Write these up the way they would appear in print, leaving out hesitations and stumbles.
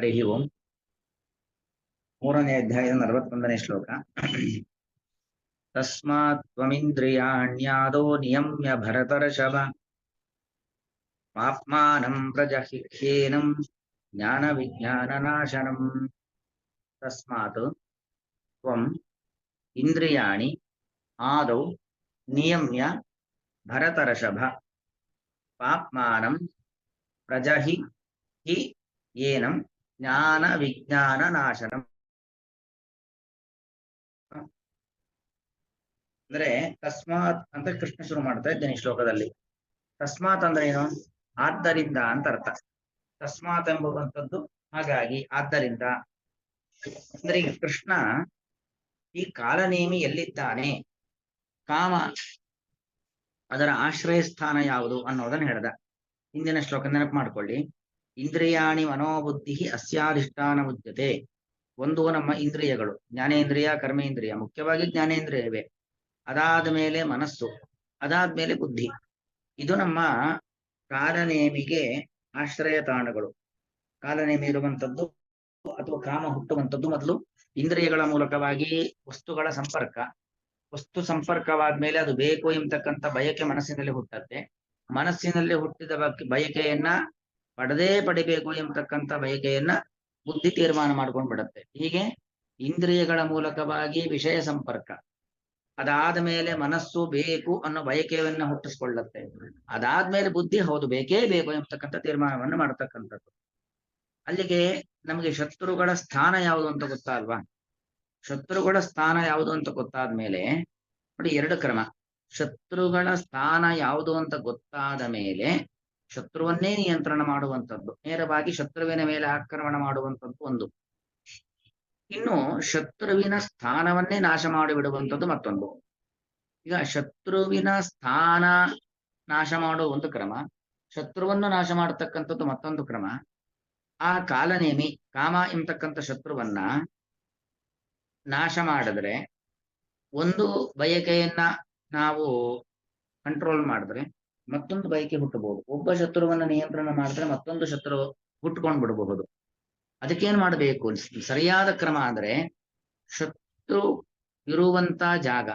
ಹರಿ ಓಂ. 3ನೇ ಅಧ್ಯಾಯದ 41ನೇ ಶ್ಲೋಕ. ತಸ್ಮಾತ್ ತ್ವಮಿಂದ್ರಿಯಾಣ್ಯಾದೋ ನಿಯಮ್ಯ ಭರತರ್ಷಭ ಪಾಪ್ಮಾನಂ ಪ್ರಜಹ್ಯೇನಂ ಜ್ಞಾನ ವಿಜ್ಞಾನ ನಾಶನಂ. ತಸ್ಮಾತ್ ತ್ವಂ ಇಂದ್ರಿಯಾಣಿ ಆದೌ ನಿಯಮ್ಯ ಭರತರ್ಷಭ ಪಾಪ್ಮಾನಂ ಪ್ರಜಹಿ ಹಿ ಏನಂ ಜ್ಞಾನ ವಿಜ್ಞಾನ ನಾಶನಂ. ಅಂದ್ರೆ ತಸ್ಮಾತ್ ಅಂತ ಕೃಷ್ಣ ಶುರು ಮಾಡ್ತಾ ಇದ್ದೇನೆ ಈ ಶ್ಲೋಕದಲ್ಲಿ. ತಸ್ಮಾತ್ ಅಂದ್ರೆ ಏನು? ಆದ್ದರಿಂದ ಅಂತ ಅರ್ಥ. ತಸ್ಮಾತ್ ಎಂಬುವಂಥದ್ದು ಹಾಗಾಗಿ, ಆದ್ದರಿಂದ. ಅಂದ್ರೆ ಈಗ ಕೃಷ್ಣ ಈ ಕಾಲನೇಮಿ ಎಲ್ಲಿದ್ದಾನೆ, ಕಾಮ ಅದರ ಆಶ್ರಯ ಸ್ಥಾನ ಯಾವುದು ಅನ್ನೋದನ್ನ ಹೇಳ್ದ. ಹಿಂದಿನ ಶ್ಲೋಕ ನೆನಪು ಮಾಡ್ಕೊಳ್ಳಿ. ಇಂದ್ರಿಯಾಣಿ ಮನೋಬುದ್ಧಿ ಅಸ್ಯಾಧಿಷ್ಠಾನ ಉಚ್ಯತೆ. ಒಂದು ನಮ್ಮ ಇಂದ್ರಿಯಗಳು, ಜ್ಞಾನೇಂದ್ರಿಯ ಕರ್ಮೇಂದ್ರಿಯ, ಮುಖ್ಯವಾಗಿ ಜ್ಞಾನೇಂದ್ರಿಯವೇ. ಅದಾದ ಮೇಲೆ ಮನಸ್ಸು, ಅದಾದ್ಮೇಲೆ ಬುದ್ಧಿ. ಇದು ನಮ್ಮ ಕಾಲನೇಮಿಗೆ ಆಶ್ರಯ ತಾಣಗಳು. ಕಾಲನೇಮಿ ಇರುವಂಥದ್ದು ಅಥವಾ ಕಾಮ ಹುಟ್ಟುವಂಥದ್ದು ಮೊದಲು ಇಂದ್ರಿಯಗಳ ಮೂಲಕವಾಗಿ ವಸ್ತುಗಳ ಸಂಪರ್ಕ. ವಸ್ತು ಸಂಪರ್ಕವಾದ್ಮೇಲೆ ಅದು ಬೇಕು ಎಂಬತಕ್ಕಂಥ ಬಯಕೆ ಮನಸ್ಸಿನಲ್ಲಿ ಹುಟ್ಟತ್ತೆ. ಮನಸ್ಸಿನಲ್ಲಿ ಹುಟ್ಟಿದ ಬಯಕೆಯನ್ನ ಪಡಿಬೇಕು ಎಂಬತಕ್ಕಂಥ ಬಯಕೆಯನ್ನ ಬುದ್ಧಿ ತೀರ್ಮಾನ ಮಾಡ್ಕೊಂಡು ಬಿಡತ್ತೆ. ಹೀಗೆ ಇಂದ್ರಿಯಗಳ ಮೂಲಕವಾಗಿ ವಿಷಯ ಸಂಪರ್ಕ, ಅದಾದ ಮೇಲೆ ಮನಸ್ಸು ಬೇಕು ಅನ್ನೋ ಬಯಕೆಯನ್ನ ಹುಟ್ಟಿಸ್ಕೊಳ್ಳತ್ತೆ. ಅದಾದ್ಮೇಲೆ ಬುದ್ಧಿ ಹೌದು ಬೇಕೇ ಬೇಕು ಎಂಬತಕ್ಕಂಥ ತೀರ್ಮಾನವನ್ನು ಮಾಡತಕ್ಕಂಥದ್ದು. ಅಲ್ಲಿಗೆ ನಮಗೆ ಶತ್ರುಗಳ ಸ್ಥಾನ ಯಾವುದು ಅಂತ ಗೊತ್ತಾಲ್ವಾ? ಶತ್ರುಗಳ ಸ್ಥಾನ ಯಾವುದು ಅಂತ ಗೊತ್ತಾದ್ಮೇಲೆ ನೋಡಿ, ಎರಡು ಕ್ರಮ. ಶತ್ರುಗಳ ಸ್ಥಾನ ಯಾವುದು ಅಂತ ಗೊತ್ತಾದ ಮೇಲೆ ಶತ್ರುವನ್ನೇ ನಿಯಂತ್ರಣ ಮಾಡುವಂಥದ್ದು, ನೇರವಾಗಿ ಶತ್ರುವಿನ ಮೇಲೆ ಆಕ್ರಮಣ ಮಾಡುವಂಥದ್ದು ಒಂದು. ಇನ್ನು ಶತ್ರುವಿನ ಸ್ಥಾನವನ್ನೇ ನಾಶ ಮಾಡಿಬಿಡುವಂಥದ್ದು ಮತ್ತೊಂದು. ಈಗ ಶತ್ರುವಿನ ಸ್ಥಾನ ನಾಶ ಮಾಡುವ ಒಂದು ಕ್ರಮ, ಶತ್ರುವನ್ನು ನಾಶ ಮಾಡತಕ್ಕಂಥದ್ದು ಮತ್ತೊಂದು ಕ್ರಮ. ಆ ಕಾಲನೇಮಿ ಕಾಮ ಎಂಬತಕ್ಕಂಥ ಶತ್ರುವನ್ನ ನಾಶ ಮಾಡಿದ್ರೆ, ಒಂದು ಬಯಕೆಯನ್ನ ನಾವು ಕಂಟ್ರೋಲ್ ಮಾಡಿದ್ರೆ ಮತ್ತೊಂದು ಬಯಕೆ ಹುಟ್ಟಬಹುದು. ಒಬ್ಬ ಶತ್ರುವನ್ನ ನಿಯಂತ್ರಣ ಮಾಡಿದ್ರೆ ಮತ್ತೊಂದು ಶತ್ರು ಹುಟ್ಕೊಂಡ್ ಬಿಡಬಹುದು. ಅದಕ್ಕೇನ್ ಮಾಡಬೇಕು? ಸರಿಯಾದ ಕ್ರಮ ಅಂದ್ರೆ ಶತ್ರು ಇರುವಂತ ಜಾಗ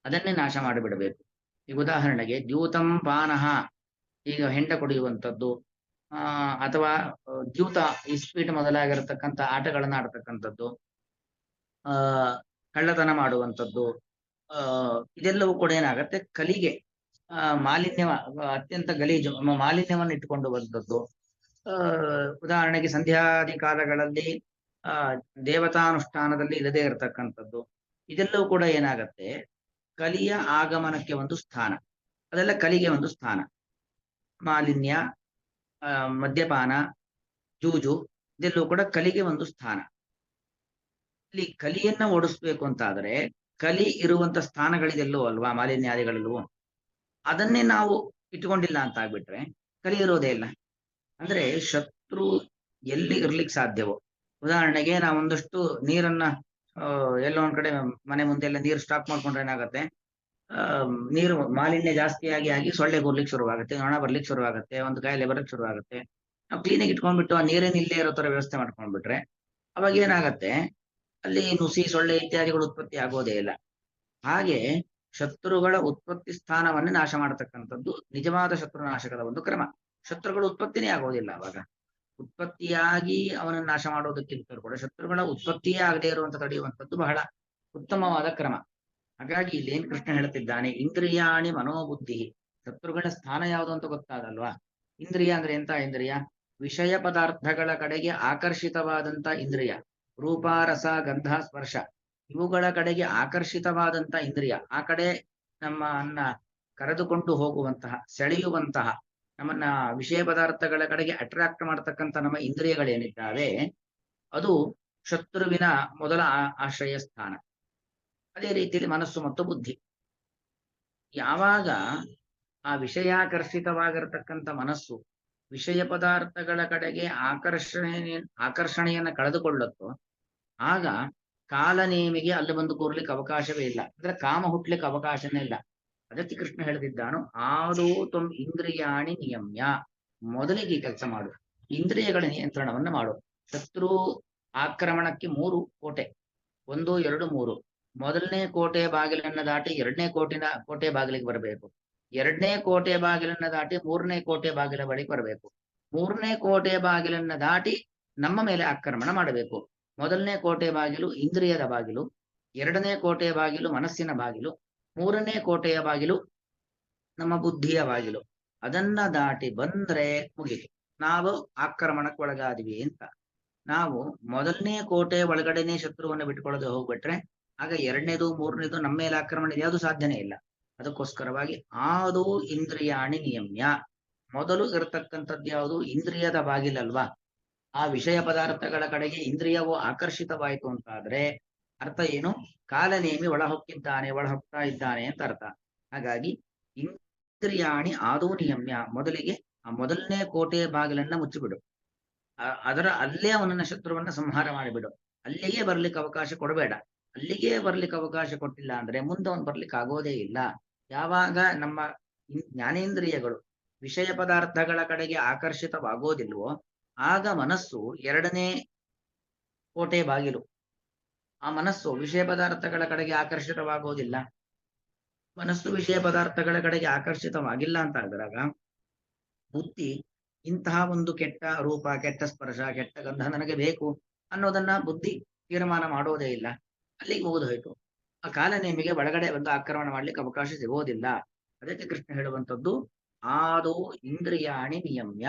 ಅದನ್ನೇ ನಾಶ ಮಾಡಿಬಿಡಬೇಕು. ಈಗ ಉದಾಹರಣೆಗೆ ದ್ಯೂತಂ ಪಾನಃ, ಈಗ ಹೆಂಡ ಕುಡಿಯುವಂಥದ್ದು, ಅಥವಾ ದ್ಯೂತ ಇಸ್ಪೀಟ್ ಮೊದಲಾಗಿರತಕ್ಕಂಥ ಆಟಗಳನ್ನ ಆಡ್ತಕ್ಕಂಥದ್ದು, ಕಳ್ಳತನ ಮಾಡುವಂಥದ್ದು, ಇದೆಲ್ಲವೂ ಕೂಡ ಏನಾಗತ್ತೆ, ಕಲಿಗೆ ಮಾಲಿನ್ಯ, ಅತ್ಯಂತ ಗಲೀಜು ಮಾಲಿನ್ಯವನ್ನು ಇಟ್ಟುಕೊಂಡು ಬಂದದ್ದು. ಉದಾಹರಣೆಗೆ ಸಂಧ್ಯಾದಿ ಕಾಲಗಳಲ್ಲಿ ದೇವತಾನುಷ್ಠಾನದಲ್ಲಿ ಇಲ್ಲದೆ ಇರತಕ್ಕಂಥದ್ದು, ಇದೆಲ್ಲವೂ ಕೂಡ ಏನಾಗತ್ತೆ, ಕಲಿಯ ಆಗಮನಕ್ಕೆ ಒಂದು ಸ್ಥಾನ. ಅದೆಲ್ಲ ಕಲಿಗೆ ಒಂದು ಸ್ಥಾನ. ಮಾಲಿನ್ಯ, ಮದ್ಯಪಾನ, ಜೂಜು, ಇದೆಲ್ಲವೂ ಕೂಡ ಕಲಿಗೆ ಒಂದು ಸ್ಥಾನ. ಇಲ್ಲಿ ಕಲಿಯನ್ನ ಓಡಿಸ್ಬೇಕು ಅಂತಾದ್ರೆ ಕಲಿ ಇರುವಂತ ಸ್ಥಾನಗಳಿದೆಲ್ಲೋ ಅಲ್ವಾ, ಮಾಲಿನ್ಯಾದಿಗಳಲ್ಲೂ, ಅದನ್ನೇ ನಾವು ಇಟ್ಕೊಂಡಿಲ್ಲ ಅಂತ ಆಗ್ಬಿಟ್ರೆ ಕಲಿ ಇರೋದೇ ಇಲ್ಲ. ಅಂದ್ರೆ ಶತ್ರು ಎಲ್ಲಿ ಇರ್ಲಿಕ್ಕೆ ಸಾಧ್ಯವೋ, ಉದಾಹರಣೆಗೆ ನಾವು ಒಂದಷ್ಟು ನೀರನ್ನ ಎಲ್ಲೋ ಒಂದ್ ಕಡೆ ಮನೆ ಮುಂದೆ ಎಲ್ಲ ನೀರು ಸ್ಟಾಕ್ ಮಾಡ್ಕೊಂಡ್ರೆ ಏನಾಗತ್ತೆ, ನೀರು ಮಾಲಿನ್ಯ ಜಾಸ್ತಿಯಾಗಿ ಆಗಿ ಸೊಳ್ಳೆ ಕೂರ್ಲಿಕ್ಕೆ ಶುರುವಾಗುತ್ತೆ, ನೊಣ ಬರ್ಲಿಕ್ಕೆ ಶುರುವಾಗುತ್ತೆ, ಒಂದು ಕಾಯಿಲೆ ಬರಲಿಕ್ಕೆ ಶುರುವಾಗುತ್ತೆ. ನಾವು ಕ್ಲೀನಾಗಿ ಇಟ್ಕೊಂಡ್ಬಿಟ್ಟು ಆ ನೀರೇನು ಇಲ್ಲೇ ಇರೋ ತರ ವ್ಯವಸ್ಥೆ ಮಾಡ್ಕೊಂಡ್ಬಿಟ್ರೆ ಅವಾಗ ಏನಾಗತ್ತೆ, ಅಲ್ಲಿ ನುಸಿ ಸೊಳ್ಳೆ ಇತ್ಯಾದಿಗಳು ಉತ್ಪತ್ತಿ ಆಗೋದೇ ಇಲ್ಲ. ಹಾಗೆ ಶತ್ರುಗಳ ಉತ್ಪತ್ತಿ ಸ್ಥಾನವನ್ನೇ ನಾಶ ಮಾಡತಕ್ಕಂಥದ್ದು ನಿಜವಾದ ಶತ್ರುನಾಶಕದ ಒಂದು ಕ್ರಮ. ಶತ್ರುಗಳು ಉತ್ಪತ್ತಿನೇ ಆಗೋದಿಲ್ಲ. ಅವಾಗ ಉತ್ಪತ್ತಿಯಾಗಿ ಅವನನ್ನು ನಾಶ ಮಾಡೋದಕ್ಕಿಂತ ಕೂಡ ಶತ್ರುಗಳ ಉತ್ಪತ್ತಿಯೇ ಆಗದೆ ಇರುವಂತ ತಡೆಯುವಂಥದ್ದು ಬಹಳ ಉತ್ತಮವಾದ ಕ್ರಮ. ಹಾಗಾಗಿ ಇಲ್ಲಿ ಏನ್ ಕೃಷ್ಣ ಹೇಳ್ತಿದ್ದಾನೆ, ಇಂದ್ರಿಯಾಣಿ ಮನೋಬುದ್ಧಿ. ಶತ್ರುಗಳ ಸ್ಥಾನ ಯಾವುದು ಅಂತ ಗೊತ್ತಾಗಲ್ವಾ? ಇಂದ್ರಿಯ ಅಂದ್ರೆ ಎಂತ ಇಂದ್ರಿಯ? ವಿಷಯ ಪದಾರ್ಥಗಳ ಕಡೆಗೆ ಆಕರ್ಷಿತವಾದಂತ ಇಂದ್ರಿಯ. ರೂಪ, ರಸ, ಗಂಧ, ಸ್ಪರ್ಶ ಇವುಗಳ ಕಡೆಗೆ ಆಕರ್ಷಿತವಾದಂತ ಇಂದ್ರಿಯ. ಆ ಕಡೆ ನಮ್ಮನ್ನ ಕರೆದುಕೊಂಡು ಹೋಗುವಂತಹ, ಸೆಳೆಯುವಂತಹ, ನಮ್ಮನ್ನ ವಿಷಯ ಪದಾರ್ಥಗಳ ಕಡೆಗೆ ಅಟ್ರಾಕ್ಟ್ ಮಾಡತಕ್ಕಂಥ ನಮ್ಮ ಇಂದ್ರಿಯಗಳೇನಿದ್ದಾವೆ ಅದು ಶತ್ರುವಿನ ಮೊದಲ ಆಶ್ರಯ ಸ್ಥಾನ. ಅದೇ ರೀತಿಯಲ್ಲಿ ಮನಸ್ಸು ಮತ್ತು ಬುದ್ಧಿ. ಯಾವಾಗ ಆ ವಿಷಯಾಕರ್ಷಿತವಾಗಿರತಕ್ಕಂಥ ಮನಸ್ಸು ವಿಷಯ ಪದಾರ್ಥಗಳ ಕಡೆಗೆ ಆಕರ್ಷಣೆಯನ್ನ ಕಳೆದುಕೊಳ್ಳುತ್ತೋ ಆಗ ಕಾಲನೇಮಿಗೆ ಅಲ್ಲಿ ಬಂದು ಕೂರ್ಲಿಕ್ಕೆ ಅವಕಾಶವೇ ಇಲ್ಲ. ಅಂದ್ರೆ ಕಾಮ ಹುಟ್ಲಿಕ್ಕೆ ಅವಕಾಶನೇ ಇಲ್ಲ. ಅದಕ್ಕೆ ಕೃಷ್ಣ ಹೇಳ್ತಿದ್ದಾನು, ಆದೋ ತ್ವಂ ಇಂದ್ರಿಯಾಣಿ ನಿಯಮ್ಯ. ಮೊದಲಿಗೆ ಈ ಕೆಲಸ ಮಾಡು, ಇಂದ್ರಿಯಗಳ ನಿಯಂತ್ರಣವನ್ನು ಮಾಡು. ಶತ್ರು ಆಕ್ರಮಣಕ್ಕೆ 3 ಕೋಟೆ, 1, 2, 3. ಮೊದಲನೇ ಕೋಟೆ ಬಾಗಿಲನ್ನ ದಾಟಿ ಎರಡನೇ ಕೋಟೆ ಬಾಗಿಲಿಗೆ ಬರಬೇಕು. ಎರಡನೇ ಕೋಟೆ ಬಾಗಿಲನ್ನ ದಾಟಿ 3ನೇ ಕೋಟೆ ಬಾಗಿಲ ಬಳಿಗೆ ಬರಬೇಕು. 3ನೇ ಕೋಟೆ ಬಾಗಿಲನ್ನ ದಾಟಿ ನಮ್ಮ ಮೇಲೆ ಆಕ್ರಮಣ ಮಾಡಬೇಕು. ಮೊದಲನೇ ಕೋಟೆ ಬಾಗಿಲು ಇಂದ್ರಿಯದ ಬಾಗಿಲು, 2ನೇ ಕೋಟೆ ಬಾಗಿಲು ಮನಸ್ಸಿನ ಬಾಗಿಲು, 3ನೇ ಕೋಟೆಯ ಬಾಗಿಲು ನಮ್ಮ ಬುದ್ಧಿಯ ಬಾಗಿಲು. ಅದನ್ನ ದಾಟಿ ಬಂದ್ರೆ ಮುಗಿತು, ನಾವು ಆಕ್ರಮಣಕ್ಕೆ ಒಳಗಾದ್ವಿ ಅಂತ. ನಾವು ಮೊದಲನೇ ಕೋಟೆ ಒಳಗಡೆನೆ ಶತ್ರುವನ್ನು ಬಿಟ್ಕೊಳ್ಳದೆ ಹೋಗ್ಬಿಟ್ರೆ ಆಗ 2ನೇದು 3ನೇದು ನಮ್ಮ ಮೇಲೆ ಆಕ್ರಮಣ ಯಾವುದು ಸಾಧ್ಯನೇ ಇಲ್ಲ. ಅದಕ್ಕೋಸ್ಕರವಾಗಿ ಆದೋ ಇಂದ್ರಿಯಾಣಿ ನಿಯಮ್ಯ, ಮೊದಲು ಇರತಕ್ಕಂಥದ್ದು ಯಾವುದು ಇಂದ್ರಿಯದ ಬಾಗಿಲಲ್ವಾ. ಆ ವಿಷಯ ಪದಾರ್ಥಗಳ ಕಡೆಗೆ ಇಂದ್ರಿಯವು ಆಕರ್ಷಿತವಾಯಿತು ಅಂತಾದ್ರೆ ಅರ್ಥ ಏನು? ಕಾಲನೇಮಿ ಒಳ ಹೋಗ್ತಾ ಇದ್ದಾನೆ ಅಂತ ಅರ್ಥ. ಹಾಗಾಗಿ ಇಂದ್ರಿಯಾಣಿ ಆದೋ ನಿಯಮ್ಯ, ಮೊದಲಿಗೆ ಆ ಮೊದಲನೇ ಕೋಟೆ ಬಾಗಿಲನ್ನ ಮುಚ್ಚಿಬಿಡು. ಅಲ್ಲೇ ಅವನನ್ನ ಶತ್ರುವನ್ನ ಸಂಹಾರ ಮಾಡಿಬಿಡು. ಅಲ್ಲಿಗೆ ಬರ್ಲಿಕ್ಕೆ ಅವಕಾಶ ಕೊಡಬೇಡ. ಅಲ್ಲಿಗೆ ಬರ್ಲಿಕ್ಕೆ ಅವಕಾಶ ಕೊಟ್ಟಿಲ್ಲ ಅಂದ್ರೆ ಮುಂದೆ ಅವನು ಬರ್ಲಿಕ್ಕೆ ಆಗೋದೇ ಇಲ್ಲ. ಯಾವಾಗ ನಮ್ಮ ಜ್ಞಾನೇಂದ್ರಿಯಗಳು ವಿಷಯ ಪದಾರ್ಥಗಳ ಕಡೆಗೆ ಆಕರ್ಷಿತವಾಗೋದಿಲ್ವೋ ಆಗ ಮನಸ್ಸು 2ನೇ ಕೋಟೆ ಬಾಗಿಲು. ಆ ಮನಸ್ಸು ವಿಷಯ ಪದಾರ್ಥಗಳ ಕಡೆಗೆ ಆಕರ್ಷಿತವಾಗೋದಿಲ್ಲ. ಮನಸ್ಸು ವಿಷಯ ಪದಾರ್ಥಗಳ ಕಡೆಗೆ ಆಕರ್ಷಿತವಾಗಿಲ್ಲ ಅಂತ ಆದಾಗ ಬುದ್ಧಿ ಇಂತಹ ಒಂದು ಕೆಟ್ಟ ರೂಪ, ಕೆಟ್ಟ ಸ್ಪರ್ಶ, ಕೆಟ್ಟ ಗಂಧ ನನಗೆ ಬೇಕು ಅನ್ನೋದನ್ನ ಬುದ್ಧಿ ತೀರ್ಮಾನ ಮಾಡೋದೇ ಇಲ್ಲ. ಅಲ್ಲಿಗೆ ಮುಗಿದೋಯ್ತು. ಆ ಕಾಲನೇಮಿಗೆ ಒಳಗಡೆ ಒಂದು ಆಕ್ರಮಣ ಮಾಡ್ಲಿಕ್ಕೆ ಅವಕಾಶ ಸಿಗೋದಿಲ್ಲ. ಅದಕ್ಕೆ ಕೃಷ್ಣ ಹೇಳುವಂಥದ್ದು ಆದೋ ಇಂದ್ರಿಯಾಣಿ ನಿಯಮ್ಯ,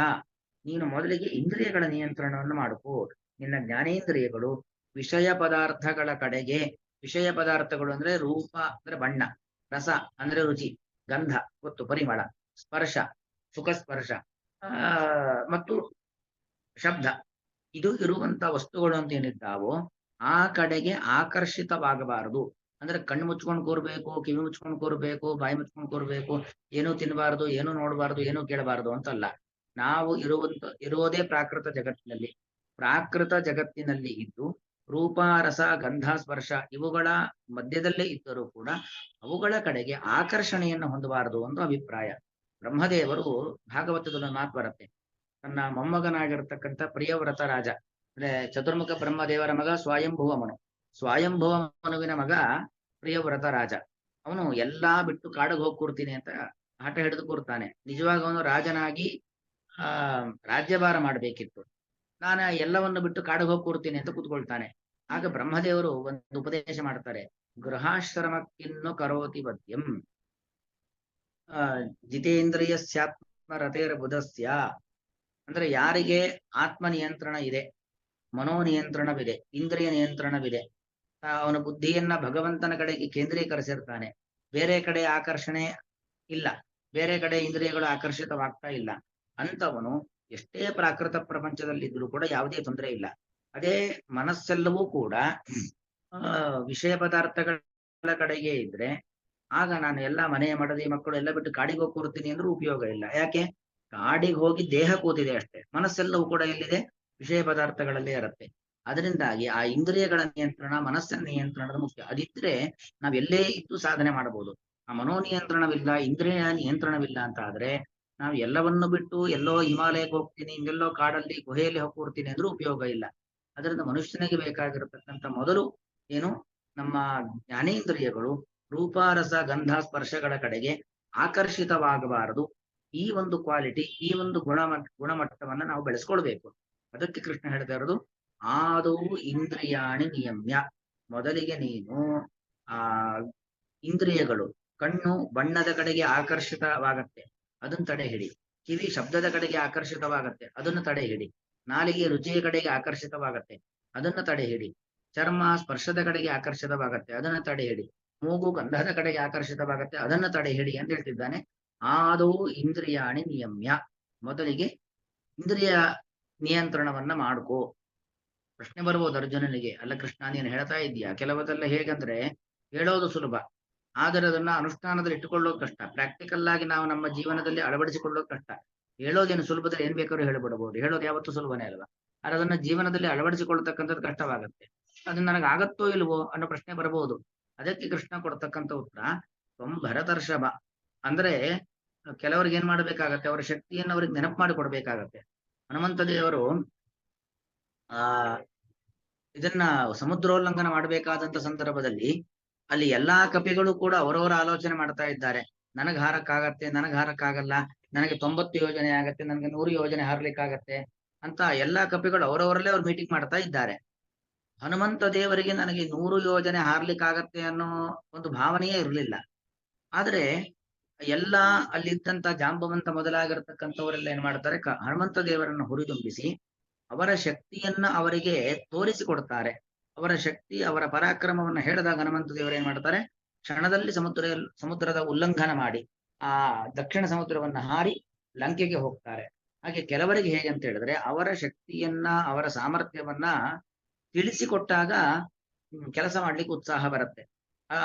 ನೀನು ಮೊದಲಿಗೆ ಇಂದ್ರಿಯಗಳ ನಿಯಂತ್ರಣವನ್ನು ಮಾಡ್ಕೋ. ನಿನ್ನ ಜ್ಞಾನೇಂದ್ರಿಯಗಳು ವಿಷಯ ಪದಾರ್ಥಗಳ ಕಡೆಗೆ, ವಿಷಯ ಪದಾರ್ಥಗಳು ಅಂದ್ರೆ ರೂಪ ಅಂದ್ರೆ ಬಣ್ಣ, ರಸ ಅಂದ್ರೆ ರುಚಿ, ಗಂಧ ಗೊತ್ತು ಪರಿಮಳ, ಸ್ಪರ್ಶ ಸುಖ ಸ್ಪರ್ಶ, ಮತ್ತು ಶಬ್ದ, ಇದು ಇರುವಂತ ವಸ್ತುಗಳು ಅಂತ ಏನಿದ್ದಾವೋ ಆ ಕಡೆಗೆ ಆಕರ್ಷಿತವಾಗಬಾರದು. ಅಂದ್ರೆ ಕಣ್ಣು ಮುಚ್ಕೊಂಡು ಕೂರ್ಬೇಕು, ಕಿವಿ ಮುಚ್ಕೊಂಡು ಕೂರ್ಬೇಕು, ಬಾಯಿ ಮುಚ್ಕೊಂಡು ಕೂರ್ಬೇಕು, ಏನೂ ತಿನ್ನಬಾರದು, ಏನೂ ನೋಡಬಾರದು, ಏನೂ ಕೇಳಬಾರದು ಅಂತಲ್ಲ. ನಾವು ಇರೋದೇ ಪ್ರಾಕೃತ ಜಗತ್ತಿನಲ್ಲಿ. ಪ್ರಾಕೃತ ಜಗತ್ತಿನಲ್ಲಿ ಇದ್ದು ರೂಪ, ರಸ, ಗಂಧ, ಸ್ಪರ್ಶ ಇವುಗಳ ಮಧ್ಯದಲ್ಲೇ ಇದ್ದರೂ ಕೂಡ ಅವುಗಳ ಕಡೆಗೆ ಆಕರ್ಷಣೆಯನ್ನು ಹೊಂದಬಾರದು ಅಂತ ಅಭಿಪ್ರಾಯ. ಬ್ರಹ್ಮದೇವರು ಭಾಗವತದಲ್ಲಿ ಮಾತು ಬರುತ್ತೆ, ತನ್ನ ಮೊಮ್ಮಗನಾಗಿರ್ತಕ್ಕಂಥ ಪ್ರಿಯವ್ರತ ರಾಜ ಅಂದ್ರೆ ಚತುರ್ಮುಖ ಬ್ರಹ್ಮದೇವರ ಮಗ ಸ್ವಯಂಭುವ ಮನು. ಸ್ವಯಂಭುವ ಮನುವಿನ ಮಗ ಪ್ರಿಯವ್ರತ ರಾಜ. ಅವನು ಎಲ್ಲಾ ಬಿಟ್ಟು ಕಾಡಿಗೆ ಹೋಗಿ ಕೂರ್ತೀನಿ ಅಂತ ಹಠ ಹಿಡಿದು ಕೂರ್ತಾನೆ. ನಿಜವಾಗ ಅವನು ರಾಜನಾಗಿ ರಾಜ್ಯಭಾರ ಮಾಡ್ಬೇಕಿತ್ತು. ನಾನು ಎಲ್ಲವನ್ನು ಬಿಟ್ಟು ಕಾಡಿಗೆ ಹೋಗಿ ಕೂರ್ತೀನಿ ಅಂತ ಕೂತ್ಕೊಳ್ತಾನೆ. ಆಗ ಬ್ರಹ್ಮದೇವರು ಒಂದು ಉಪದೇಶ ಮಾಡ್ತಾರೆ, ಗೃಹಾಶ್ರಮಕ್ಕಿನ್ನು ಕರೋತಿ ವದ್ಯಂ ಜಿತೇಂದ್ರಿಯ ಸ್ಯಾತ್ಮರತೇರ ಬುಧಸ್ಯ. ಅಂದ್ರೆ ಯಾರಿಗೆ ಆತ್ಮ ನಿಯಂತ್ರಣ ಇದೆ, ಮನೋ ನಿಯಂತ್ರಣವಿದೆ, ಇಂದ್ರಿಯ ನಿಯಂತ್ರಣವಿದೆ, ಅವನ ಬುದ್ಧಿಯನ್ನ ಭಗವಂತನ ಕಡೆಗೆ ಕೇಂದ್ರೀಕರಿಸಿರ್ತಾನೆ, ಬೇರೆ ಕಡೆ ಆಕರ್ಷಣೆ ಇಲ್ಲ, ಬೇರೆ ಕಡೆ ಇಂದ್ರಿಯಗಳು ಆಕರ್ಷಿತವಾಗ್ತಾ ಇಲ್ಲ ಅಂತವನು ಎಷ್ಟೇ ಪ್ರಾಕೃತ ಪ್ರಪಂಚದಲ್ಲಿದ್ರೂ ಕೂಡ ಯಾವುದೇ ತೊಂದರೆ ಇಲ್ಲ. ಅದೇ ಮನಸ್ಸೆಲ್ಲವೂ ಕೂಡ ವಿಷಯ ಪದಾರ್ಥಗಳ ಕಡೆಗೆ ಇದ್ರೆ ಆಗ ನಾನು ಎಲ್ಲ ಮನೆಯ ಮಡದಿ ಮಕ್ಕಳು ಎಲ್ಲ ಬಿಟ್ಟು ಕಾಡಿಗೆ ಹೋಗಿ ಕೂರ್ತೀನಿ ಅಂದ್ರೂ ಉಪಯೋಗ ಇಲ್ಲ. ಯಾಕೆ? ಕಾಡಿಗೆ ಹೋಗಿ ದೇಹ ಕೂತಿದೆ ಅಷ್ಟೇ, ಮನಸ್ಸೆಲ್ಲವೂ ಕೂಡ ಎಲ್ಲಿದೆ? ವಿಷಯ ಪದಾರ್ಥಗಳಲ್ಲೇ ಇರುತ್ತೆ. ಅದರಿಂದಾಗಿ ಆ ಇಂದ್ರಿಯಗಳ ನಿಯಂತ್ರಣ, ಮನಸ್ಸಿನ ನಿಯಂತ್ರಣದ ಮುಖ್ಯ. ಅದಿದ್ರೆ ನಾವೆಲ್ಲೇ ಇದ್ದು ಸಾಧನೆ ಮಾಡಬಹುದು. ಆ ಮನೋನಿಯಂತ್ರಣವಿಲ್ಲ, ಇಂದ್ರಿಯ ನಿಯಂತ್ರಣವಿಲ್ಲ ಅಂತ ಆದ್ರೆ ನಾವು ಎಲ್ಲವನ್ನು ಬಿಟ್ಟು ಎಲ್ಲೋ ಹಿಮಾಲಯಕ್ಕೆ ಹೋಗ್ತೀನಿ, ಹಿಂಗೆಲ್ಲೋ ಕಾಡಲ್ಲಿ ಗುಹೆಯಲ್ಲಿ ಹೋಗಿ ಕೂರ್ತೀನಿ ಅಂದ್ರೂ ಉಪಯೋಗ ಇಲ್ಲ. ಅದರಿಂದ ಮನುಷ್ಯನಿಗೆ ಬೇಕಾಗಿರತಕ್ಕಂಥ ಮೊದಲು ಏನು, ನಮ್ಮ ಜ್ಞಾನೇಂದ್ರಿಯಗಳು ರೂಪಾರಸ ಗಂಧ ಸ್ಪರ್ಶಗಳ ಕಡೆಗೆ ಆಕರ್ಷಿತವಾಗಬಾರದು. ಈ ಒಂದು ಕ್ವಾಲಿಟಿ, ಈ ಒಂದು ಗುಣಮಟ್ಟವನ್ನ ನಾವು ಬೆಳೆಸ್ಕೊಳ್ಬೇಕು. ಅದಕ್ಕೆ ಕೃಷ್ಣ ಹೇಳ್ತಾ ಇರೋದು ಆದೌ ಇಂದ್ರಿಯಾಣಿ ನಿಯಮ್ಯ. ಮೊದಲಿಗೆ ನೀನು ಆ ಇಂದ್ರಿಯಗಳು, ಕಣ್ಣು ಬಣ್ಣದ ಕಡೆಗೆ ಆಕರ್ಷಿತವಾಗತ್ತೆ, ಅದನ್ನ ತಡೆ ಹಿಡಿ. ಕಿವಿ ಶಬ್ದದ ಕಡೆಗೆ ಆಕರ್ಷಿತವಾಗತ್ತೆ, ಅದನ್ನು ತಡೆ ಹಿಡಿ. ನಾಲಿಗೆ ರುಚಿಯ ಕಡೆಗೆ ಆಕರ್ಷಿತವಾಗತ್ತೆ, ಅದನ್ನ ತಡೆ ಹಿಡಿ. ಚರ್ಮ ಸ್ಪರ್ಶದ ಕಡೆಗೆ ಆಕರ್ಷಿತವಾಗತ್ತೆ, ಅದನ್ನ ತಡೆ ಹಿಡಿ. ಮೂಗು ಗಂಧದ ಕಡೆಗೆ ಆಕರ್ಷಿತವಾಗತ್ತೆ, ಅದನ್ನ ತಡೆ ಹಿಡಿ ಅಂತ ಹೇಳ್ತಿದ್ದಾನೆ. ಆದೌ ಇಂದ್ರಿಯಾಣಿ ನಿಯಮ್ಯ, ಮೊದಲಿಗೆ ಇಂದ್ರಿಯ ನಿಯಂತ್ರಣವನ್ನ ಮಾಡ್ಕೋ. ಪ್ರಶ್ನೆ ಬರ್ಬೋದು ಅರ್ಜುನನಿಗೆ, ಅಲ್ಲ ಕೃಷ್ಣ ನೀನು ಹೇಳ್ತಾ ಇದೀಯಾ, ಕೆಲವದೆಲ್ಲ ಹೇಗಂದ್ರೆ ಹೇಳೋದು ಸುಲಭ, ಆದರೆ ಅದನ್ನ ಅನುಷ್ಠಾನದಲ್ಲಿ ಇಟ್ಟುಕೊಳ್ಳೋದು ಕಷ್ಟ. ಪ್ರಾಕ್ಟಿಕಲ್ ಆಗಿ ನಾವು ನಮ್ಮ ಜೀವನದಲ್ಲಿ ಅಳವಡಿಸಿಕೊಳ್ಳೋದು ಕಷ್ಟ. ಹೇಳೋದೇನು ಸುಲಭದಲ್ಲಿ ಏನ್ ಬೇಕಾದ್ರೂ ಹೇಳ್ಬಿಡಬಹುದು, ಹೇಳೋದು ಯಾವತ್ತೂ ಸುಲಭನೇ ಅಲ್ವಾ. ಆದ್ರೆ ಅದನ್ನ ಜೀವನದಲ್ಲಿ ಅಳವಡಿಸಿಕೊಳ್ತಕ್ಕಂಥದ್ದು ಕಷ್ಟವಾಗುತ್ತೆ. ಅದನ್ನ ನನಗೆ ಆಗತ್ತೋ ಇಲ್ವೋ ಅನ್ನೋ ಪ್ರಶ್ನೆ ಬರಬಹುದು. ಅದಕ್ಕೆ ಕೃಷ್ಣ ಕೊಡ್ತಕ್ಕಂಥ ಉತ್ತರ ತ್ವಂ ಭರತರ್ಷಭ. ಅಂದ್ರೆ ಕೆಲವರಿಗೆ ಏನ್ ಮಾಡ್ಬೇಕಾಗತ್ತೆ, ಅವರ ಶಕ್ತಿಯನ್ನು ಅವ್ರಿಗೆ ನೆನಪು ಮಾಡಿ ಕೊಡ್ಬೇಕಾಗತ್ತೆ. ಹನುಮಂತ ದೇವರು ಆ ಇದನ್ನ ಸಮುದ್ರೋಲ್ಲಂಘನ ಮಾಡಬೇಕಾದಂತ ಸಂದರ್ಭದಲ್ಲಿ ಅಲ್ಲಿ ಎಲ್ಲಾ ಕಪಿಗಳು ಕೂಡ ಅವರವರ ಆಲೋಚನೆ ಮಾಡ್ತಾ ಇದ್ದಾರೆ. ನನಗ್ ಹಾರಕ್ಕಾಗತ್ತೆ, ನನಗ್ ಹಾರಕ್ಕಾಗಲ್ಲ, ನನಗೆ 90 ಯೋಜನೆ ಆಗತ್ತೆ, ನನಗೆ 100 ಯೋಜನೆ ಹಾರ್ಲಿಕ್ಕಾಗತ್ತೆ ಅಂತ ಎಲ್ಲಾ ಕಪಿಗಳು ಅವರವರಲ್ಲೇ ಅವ್ರು ಮೀಟಿಂಗ್ ಮಾಡ್ತಾ ಇದ್ದಾರೆ. ಹನುಮಂತ ದೇವರಿಗೆ ನನಗೆ 100 ಯೋಜನೆ ಹಾರ್ಲಿಕ್ಕಾಗತ್ತೆ ಅನ್ನೋ ಒಂದು ಭಾವನೆಯೇ ಇರಲಿಲ್ಲ. ಆದ್ರೆ ಎಲ್ಲಾ ಅಲ್ಲಿದ್ದಂತ ಜಾಂಬವಂತ ಮೊದಲಾಗಿರ್ತಕ್ಕಂಥವರೆಲ್ಲ ಏನ್ ಮಾಡ್ತಾರೆ, ಹನುಮಂತ ದೇವರನ್ನು ಹುರಿದುಂಬಿಸಿ ಅವರ ಶಕ್ತಿಯನ್ನ ಅವರಿಗೆ ತೋರಿಸಿಕೊಡ್ತಾರೆ. ಅವರ ಶಕ್ತಿ, ಅವರ ಪರಾಕ್ರಮವನ್ನು ಹೇಳಿದಾಗ ಹನುಮಂತ ದೇವರು ಏನ್ ಮಾಡ್ತಾರೆ, ಕ್ಷಣದಲ್ಲಿ ಸಮುದ್ರದ ಉಲ್ಲಂಘನ ಮಾಡಿ ಆ ದಕ್ಷಿಣ ಸಮುದ್ರವನ್ನ ಹಾರಿ ಲಂಕೆಗೆ ಹೋಗ್ತಾರೆ. ಹಾಗೆ ಕೆಲವರಿಗೆ ಹೇಗೆ ಅಂತ ಹೇಳಿದ್ರೆ ಅವರ ಶಕ್ತಿಯನ್ನ, ಅವರ ಸಾಮರ್ಥ್ಯವನ್ನ ತಿಳಿಸಿಕೊಟ್ಟಾಗ ಕೆಲಸ ಮಾಡ್ಲಿಕ್ಕೆ ಉತ್ಸಾಹ ಬರುತ್ತೆ.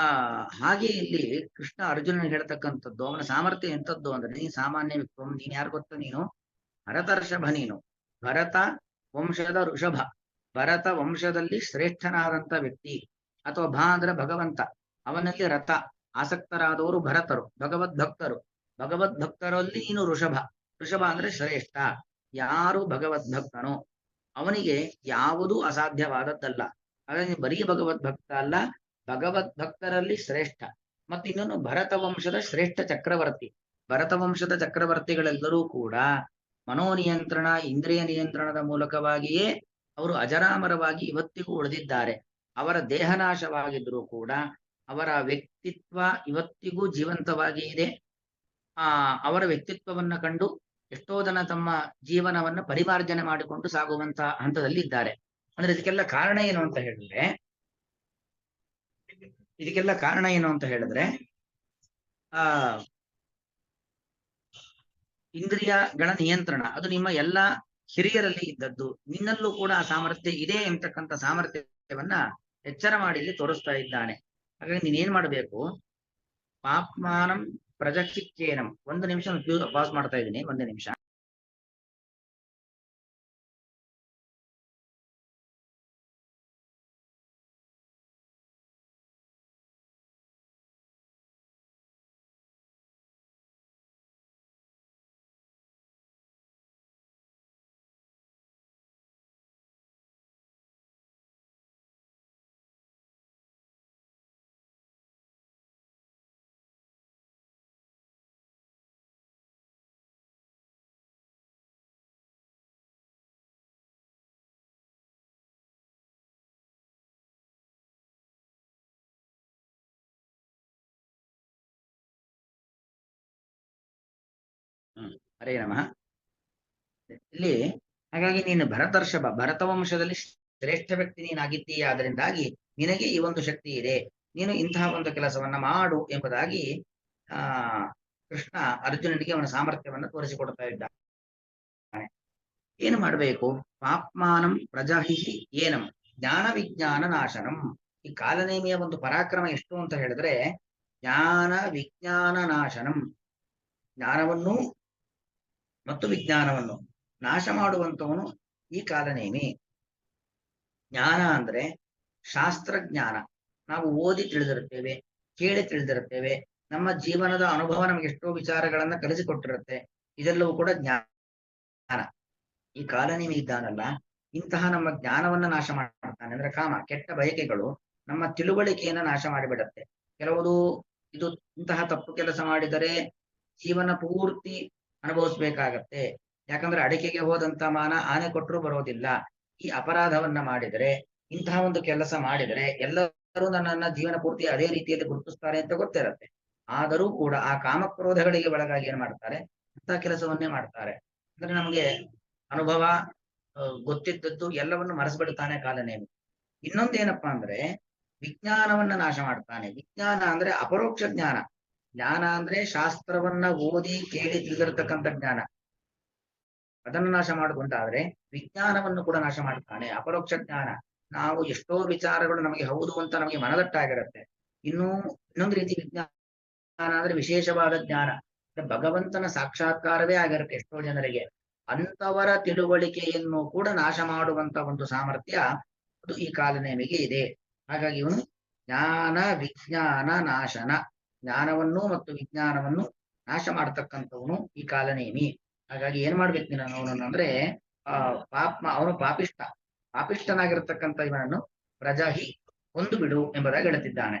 ಹಾಗೆ ಇಲ್ಲಿ ಕೃಷ್ಣ ಅರ್ಜುನನಿಗೆ ಹೇಳ್ತಕ್ಕಂಥದ್ದು, ಅವನ ಸಾಮರ್ಥ್ಯ ಎಂತದ್ದು ಅಂದ್ರೆ, ನೀನ್ ಸಾಮಾನ್ಯ ವಿಕ್ರಮ, ನೀನ್ ಯಾರು ಗೊತ್ತ, ನೀನು ಭರತರ್ಷಭ, ನೀನು ಭರತ ವಂಶದ ಋಷಭ, ಭರತ ವಂಶದಲ್ಲಿ ಶ್ರೇಷ್ಠನಾದಂತ ವ್ಯಕ್ತಿ. ಅಥವಾ ಅಂದ್ರೆ ಭಗವಂತ, ಅವನಲ್ಲಿ ರಥ, ಆಸಕ್ತರಾದವರು ಭರತರು, ಭಗವದ್ಭಕ್ತರು. ಭಗವದ್ಭಕ್ತರಲ್ಲಿ ನೀನು ಋಷಭ, ಋಷಭ ಅಂದ್ರೆ ಶ್ರೇಷ್ಠ. ಯಾರು ಭಗವದ್ಭಕ್ತನೋ ಅವನಿಗೆ ಯಾವುದೂ ಅಸಾಧ್ಯವಾದದ್ದಲ್ಲ. ಹಾಗಾಗಿ ಬರೀ ಭಗವದ್ಭಕ್ತ ಅಲ್ಲ, ಭಗವದ್ಭಕ್ತರಲ್ಲಿ ಶ್ರೇಷ್ಠ. ಮತ್ತೆ ಇನ್ನೊಂದು ಭರತ ವಂಶದ ಶ್ರೇಷ್ಠ ಚಕ್ರವರ್ತಿ. ಭರತ ವಂಶದ ಚಕ್ರವರ್ತಿಗಳೆಲ್ಲರೂ ಕೂಡ ಮನೋನಿಯಂತ್ರಣ, ಇಂದ್ರಿಯ ನಿಯಂತ್ರಣದ ಮೂಲಕವಾಗಿಯೇ ಅವರು ಅಜರಾಮರವಾಗಿ ಇವತ್ತಿಗೂ ಉಳಿದಿದ್ದಾರೆ. ಅವರ ದೇಹನಾಶವಾಗಿದ್ರೂ ಕೂಡ ಅವರ ವ್ಯಕ್ತಿತ್ವ ಇವತ್ತಿಗೂ ಜೀವಂತವಾಗಿ ಇದೆ. ಅವರ ವ್ಯಕ್ತಿತ್ವವನ್ನ ಕಂಡು ಎಷ್ಟೋ ಜನ ತಮ್ಮ ಜೀವನವನ್ನು ಪರಿಮಾರ್ಜನೆ ಮಾಡಿಕೊಂಡು ಸಾಗುವಂತ ಹಂತದಲ್ಲಿ ಇದ್ದಾರೆ. ಅಂದ್ರೆ ಇದಕ್ಕೆಲ್ಲ ಕಾರಣ ಏನು ಅಂತ ಹೇಳಿದ್ರೆ ಆ ಇಂದ್ರಿಯಗಳ ನಿಯಂತ್ರಣ ಅದು ನಿಮ್ಮ ಎಲ್ಲ ಹಿರಿಯರಲ್ಲಿ ಇದ್ದದ್ದು. ನಿನ್ನಲ್ಲೂ ಕೂಡ ಆ ಸಾಮರ್ಥ್ಯ ಇದೆ ಎಂತಕ್ಕಂಥ ಸಾಮರ್ಥ್ಯವನ್ನ ಎಚ್ಚರ ಮಾಡಿ ಇಲ್ಲಿ ತೋರಿಸ್ತಾ ಇದ್ದಾನೆ. ಹಾಗಾಗಿ ನೀನೇನ್ ಮಾಡಬೇಕು, ಪಾಪ್ಮಾನಂ ಪ್ರಜಕ್ಷಿಕ್ಕೇನಂ. ಒಂದು ನಿಮಿಷ ಪಾಸ್ ಮಾಡ್ತಾ ಇದ್ದೀನಿ, ಒಂದು ನಿಮಿಷ. ಹರೇ ನಮಃ. ಇಲ್ಲಿ ಹಾಗಾಗಿ ನೀನು ಭರತರ್ಷಭ, ಭರತ ವಂಶದಲ್ಲಿ ಶ್ರೇಷ್ಠ ವ್ಯಕ್ತಿ ನೀನಾಗಿದ್ದೀಯ, ಅದರಿಂದಾಗಿ ನಿನಗೆ ಈ ಒಂದು ಶಕ್ತಿ ಇದೆ, ನೀನು ಇಂತಹ ಒಂದು ಕೆಲಸವನ್ನ ಮಾಡು ಎಂಬುದಾಗಿ ಕೃಷ್ಣ ಅರ್ಜುನನಿಗೆ ಅವನ ಸಾಮರ್ಥ್ಯವನ್ನು ತೋರಿಸಿಕೊಡ್ತಾ ಇದ್ದಾನೆ. ಏನು ಮಾಡಬೇಕು, ಪಾಪ್ಮಾನಂ ಪ್ರಜಾಹಿಹಿ ಏನಂ ಜ್ಞಾನ ವಿಜ್ಞಾನ ನಾಶನಂ. ಈ ಕಾಲನೇಮಿಯ ಒಂದು ಪರಾಕ್ರಮ ಎಷ್ಟು ಅಂತ ಹೇಳಿದ್ರೆ, ಜ್ಞಾನ ವಿಜ್ಞಾನ ನಾಶನಂ, ಜ್ಞಾನವನ್ನು ಮತ್ತು ವಿಜ್ಞಾನವನ್ನು ನಾಶ ಮಾಡುವಂತವನು ಈ ಕಾಲನೇಮಿ. ಜ್ಞಾನ ಅಂದ್ರೆ ಶಾಸ್ತ್ರಜ್ಞಾನ, ನಾವು ಓದಿ ತಿಳಿದಿರುತ್ತೇವೆ, ಕೇಳಿ ತಿಳಿದಿರುತ್ತೇವೆ, ನಮ್ಮ ಜೀವನದ ಅನುಭವ ನಮಗೆ ಎಷ್ಟೋ ವಿಚಾರಗಳನ್ನ ಕಲಿಸಿಕೊಟ್ಟಿರುತ್ತೆ. ಇದೆಲ್ಲವೂ ಕೂಡ ಜ್ಞಾನ. ಈ ಕಾಲನೇಮಿ ಇದ್ದಾನಲ್ಲ, ಇಂತಹ ನಮ್ಮ ಜ್ಞಾನವನ್ನ ನಾಶ ಮಾಡ್ತಾನೆ. ಅಂದ್ರೆ ಕಾಮ, ಕೆಟ್ಟ ಬಯಕೆಗಳು ನಮ್ಮ ತಿಳುವಳಿಕೆಯನ್ನ ನಾಶ ಮಾಡಿಬಿಡತ್ತೆ. ಕೆಲವುದು ಇದು ಇಂತಹ ತಪ್ಪು ಕೆಲಸ ಮಾಡಿದರೆ ಜೀವನ ಪೂರ್ತಿ ಅನುಭವಿಸ್ಬೇಕಾಗತ್ತೆ. ಯಾಕಂದ್ರೆ ಅಡಿಕೆಗೆ ಹೋದಂತ ಮಾನ ಆನೆ ಕೊಟ್ಟರು ಬರೋದಿಲ್ಲ. ಈ ಅಪರಾಧವನ್ನ ಮಾಡಿದರೆ, ಇಂತಹ ಒಂದು ಕೆಲಸ ಮಾಡಿದರೆ ಎಲ್ಲರೂ ನನ್ನನ್ನ ಜೀವನ ಪೂರ್ತಿ ಅದೇ ರೀತಿಯಲ್ಲಿ ಗುರುತಿಸ್ತಾರೆ ಅಂತ ಗೊತ್ತಿರತ್ತೆ. ಆದರೂ ಕೂಡ ಆ ಕಾಮಕ್ರೋಧಗಳಿಗೆ ಒಳಗಾಗಿ ಏನ್ ಮಾಡ್ತಾರೆ, ಇಂತಹ ಕೆಲಸವನ್ನೇ ಮಾಡ್ತಾರೆ. ಅಂದ್ರೆ ನಮಗೆ ಅನುಭವ ಗೊತ್ತಿದ್ದದ್ದು ಎಲ್ಲವನ್ನು ಮರೆಸ್ಬಿಡ್ತಾನೆ ಕಾಲನೇಮಿ. ಇನ್ನೊಂದೇನಪ್ಪಾ ಅಂದ್ರೆ ವಿಜ್ಞಾನವನ್ನ ನಾಶ ಮಾಡ್ತಾನೆ. ವಿಜ್ಞಾನ ಅಂದ್ರೆ ಅಪರೋಕ್ಷ ಜ್ಞಾನ. ಜ್ಞಾನ ಅಂದ್ರೆ ಶಾಸ್ತ್ರವನ್ನ ಓದಿ ಕೇಳಿ ತಿಳಿದಿರತಕ್ಕಂಥ ಜ್ಞಾನ, ಅದನ್ನು ನಾಶ ಮಾಡುವಂತಾದ್ರೆ ವಿಜ್ಞಾನವನ್ನು ಕೂಡ ನಾಶ ಮಾಡ್ತಾನೆ. ಅಪರೋಕ್ಷ ಜ್ಞಾನ, ನಾವು ಎಷ್ಟೋ ವಿಚಾರಗಳು ನಮಗೆ ಹೌದು ಅಂತ ನಮಗೆ ಮನದಟ್ಟಾಗಿರುತ್ತೆ. ಇನ್ನೊಂದು ರೀತಿ ವಿಜ್ಞಾನ ಅಂದ್ರೆ ವಿಶೇಷವಾದ ಜ್ಞಾನ, ಭಗವಂತನ ಸಾಕ್ಷಾತ್ಕಾರವೇ ಆಗಿರುತ್ತೆ ಎಷ್ಟೋ ಜನರಿಗೆ. ಅಂತವರ ತಿಳುವಳಿಕೆಯನ್ನು ಕೂಡ ನಾಶ ಮಾಡುವಂತ ಒಂದು ಸಾಮರ್ಥ್ಯ ಅದು ಈ ಕಾಲನೇಮಿಗೆ ಇದೆ. ಹಾಗಾಗಿ ಇವನು ಜ್ಞಾನ ವಿಜ್ಞಾನ ನಾಶನ, ಜ್ಞಾನವನ್ನು ಮತ್ತು ವಿಜ್ಞಾನವನ್ನು ನಾಶ ಮಾಡತಕ್ಕಂಥವನು ಈ ಕಾಲನೇಮಿ. ಹಾಗಾಗಿ ಏನ್ ಮಾಡ್ಬೇಕು ನೀನು ಅವನನ್ನು ಅಂದ್ರೆ ಅವನು ಪಾಪಿಷ್ಟ. ಪಾಪಿಷ್ಠನಾಗಿರ್ತಕ್ಕಂಥ ಇವನನ್ನು ಪ್ರಜಹಿ ಕೊಂದು ಬಿಡು ಎಂಬುದಾಗಿ ಹೇಳುತ್ತಿದ್ದಾನೆ.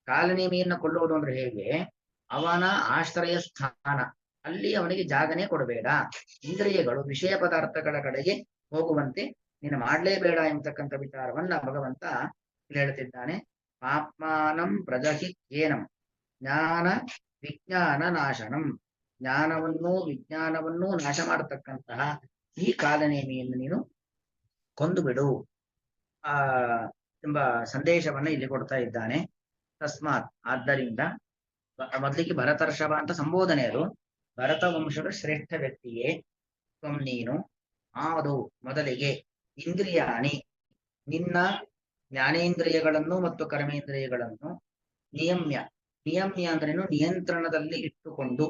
ಕಾಲನೇಮಿಯನ್ನು ಕೊಲ್ಲುವುದು ಅಂದ್ರೆ ಹೇಗೆ? ಅವನ ಆಶ್ರಯ ಸ್ಥಾನ, ಅಲ್ಲಿ ಅವನಿಗೆ ಜಾಗನೇ ಕೊಡಬೇಡ. ಇಂದ್ರಿಯಗಳು ವಿಷಯ ಪದಾರ್ಥಗಳ ಕಡೆಗೆ ಹೋಗುವಂತೆ ನೀನು ಮಾಡ್ಲೇಬೇಡ ಎಂಬತಕ್ಕಂಥ ವಿಚಾರವನ್ನ ಭಗವಂತ ಇಲ್ಲಿ ಹೇಳ್ತಿದ್ದಾನೆ. ಪಾಪ್ಮಾನಂ ಪ್ರಜಹಿ ಏನಂ ಜ್ಞಾನ ವಿಜ್ಞಾನ ನಾಶನಂ, ಜ್ಞಾನವನ್ನು ವಿಜ್ಞಾನವನ್ನು ನಾಶ ಮಾಡತಕ್ಕಂತಹ ಈ ಕಾಲನೇಮಿಯನ್ನು ನೀನು ಕೊಂದು ಬಿಡು ಆ ಎಂಬ ಸಂದೇಶವನ್ನ ಇಲ್ಲಿ ಕೊಡ್ತಾ ಇದ್ದಾನೆ. ತಸ್ಮಾತ್, ಆದ್ದರಿಂದ ಮೊದಲಿಗೆ ಭರತರ್ಷಭ ಅಂತ ಸಂಬೋಧನೆ. ಅದು ಭರತ ವಂಶದ ಶ್ರೇಷ್ಠ ವ್ಯಕ್ತಿಯೇ ತ್ವಂ ನೀನು ಆದು ಮೊದಲಿಗೆ ಇಂದ್ರಿಯಾಣಿ ನಿನ್ನ ಜ್ಞಾನೇಂದ್ರಿಯಗಳನ್ನು ಮತ್ತು ಕರ್ಮೇಂದ್ರಿಯಗಳನ್ನು ನಿಯಮ್ಯ, ನಿಯಮ್ಯ ಅಂದ್ರೇನು? ನಿಯಂತ್ರಣದಲ್ಲಿ ಇಟ್ಟುಕೊಂಡು